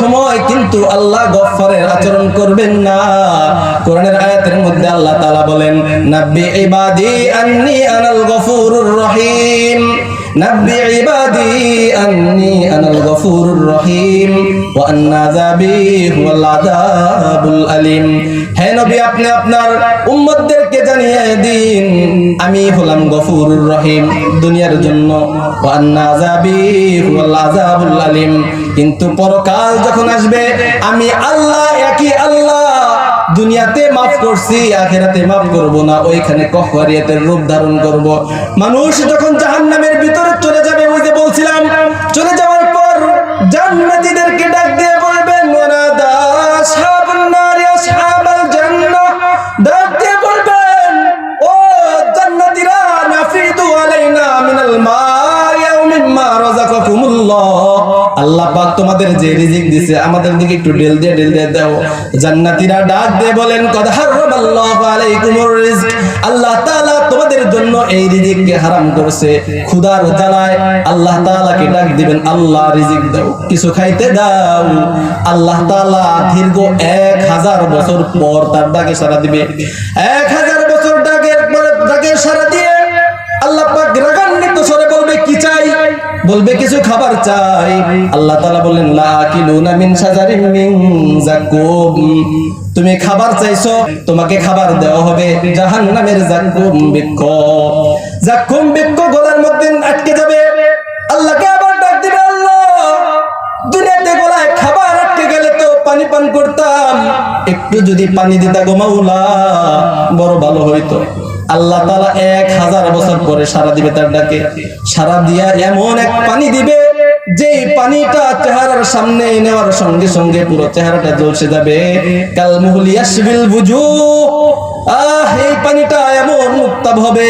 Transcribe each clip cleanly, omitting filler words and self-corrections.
সময় কিন্তু আল্লাহ গফফারের আচরণ করবেন না। কোরআনের আয়াতের মধ্যে আল্লাহ তাআলা বলেন, নাব্বি ইবাদি আন্নী আনাল গফুরুর রহিম, নাব্বি ইবাদি আন্নী আনাল গফুরুর রহিম ওয়া আন্না আযাবি হুয়াল আযাবুল আলিম। হে নবী, আপনি আপনার উম্মতদেরকে জানিয়ে দিন আমি হলাম গফুরুর রহিম দুনিয়ার জন্য, ওয়া আন্না আযাবি হুয়াল আযাবুল আলিম, কিন্তু পরকাল যখন আসবে আমি আল্লাহ একই আল্লাহ, দুনিয়াতে মাফ করছি আখিরাতে মাফ করব না, ওইখানে কহরিয়াতের রূপ ধারণ করব। মানুষ যখন জাহান্নামের ভিতরে চলে যাবে, ওই যে বলছিলাম, চলে যাওয়ার পর জান্নাতীদেরকে ডাক দিয়ে বলবেন, ওয়ানাদা আসহাবুন নারি আসহাবাল জান্নাহ, ডাক দিয়ে বলবেন, ও জান্নাতীরা, নাফিদু আলাইনা মিনাল মা'i আও মিম্মা রাযাকাকুমুল্লাহ, আল্লাহ পাক তোমাদের যে রিজিক দিয়েছে আমাদের দিকে একটু ঢেল দিয়ে দাও। জান্নাতীরা ডাক দিয়ে বলেন, কদ হারামাল্লাহু আলাইকুমুর রিজক, আল্লাহ তাআলা তোমাদের জন্য এই রিজিককে হারাম করেছে। ক্ষুধার জ্বালায় আল্লাহ তাআলাকে ডাক দিবেন, আল্লাহ রিজিক দাও, কিছু খাইতে দাও। আল্লাহ তাআলা দীর্ঘ 1000 বছর পর তার ডাকে সাড়া দিবে। 1000 বছর ডাকে সাড়া দিয়ে আল্লাহ পাক রাগান্বিত স্বরে বলবে, কি চাই? বলবে কিছু খাবার চাই। আল্লাহ তাআলা বলেন, লা আকিলুনা মিন শাজারিন মিন যাকুম, তুমি খাবার চাইছো, তোমাকে খাবার দেওয়া হবে জাহান্নামের যাকুম বৃক্ষ। যাকুম বৃক্ষ গলার মধ্যে আটকে যাবে। আল্লাহকে আবার ডাক দিবে, আল্লাহ দুনিয়াতে গলায় খাবার আটকে গেলে তো পানি পান করতাম, একটু যদি পানি দিতা গো মাওলা বড় ভালো হইতো। আল্লাহ তাআলা 1000 বছর পরে সারা দিবে তার ডাকে। সারা দিয়া এমন এক পানি দিবে, যে পানিটা চেহারার সামনে নেওয়ার সঙ্গে সঙ্গে পুরো চেহারাটা জ্বলছে যাবে। কাল মুহলি ইয়াশবিল বুজুহ, এই পানিটা এমন উত্তাপ হবে,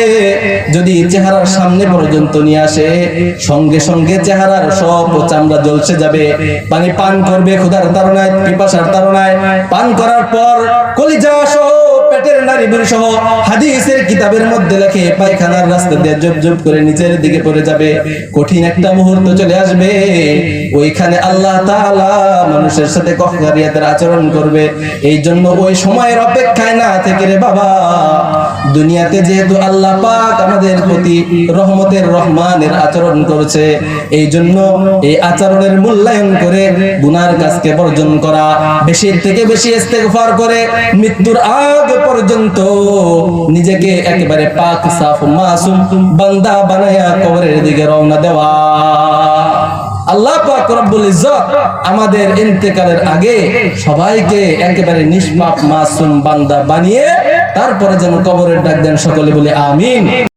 যদি চেহারার সামনে পর্যন্ত নিয়ে আসে সঙ্গে সঙ্গে চেহারার সব চামড়া জ্বলছে যাবে। পানি পান করবে ক্ষুধার তাড়নায়, পিপাসার তাড়নায়, পান করার পর কলিজা সহ পেটের নাড়িভুড়ি সহ হাদিসের কিতাবের মধ্যে লেখে পায়খানার রাস্তা দিয়ে জব জব করে নিচের দিকে পড়ে যাবে। কঠিন একটা মুহূর্ত চলে আসবে, ওইখানে আল্লাহ তাআলা মানুষের সাথে কহরিয়াতের আচরণ করবে। এই জন্য ওই সময়ের অপেক্ষায় না থেকে রে বাবা, দুনিয়াতে যেহেতু আল্লাহ পাক আমাদের প্রতি রহমতের রহমানের আচরণ করেছে, এই জন্য এই আচরণের মূল্যায়ন করে গুনার কাজকে বর্জন করা, বেশির থেকে বেশি ইস্তেগফার করে মৃত্যুর আগ পর্যন্ত নিজেকে একেবারে পাক সাফ মাসুম বান্দা বানায়া কবরের দিকে রওনা দেওয়া। আল্লাহ পাক রব্বুল ইজ্জত আমাদের ইন্তেকালের আগে সবাইকে একেবারে নিষ্পাপ মাসুম বান্দা বানিয়ে তারপরে যেন কবরের ডাক দেন। সকলে বলে আমিন।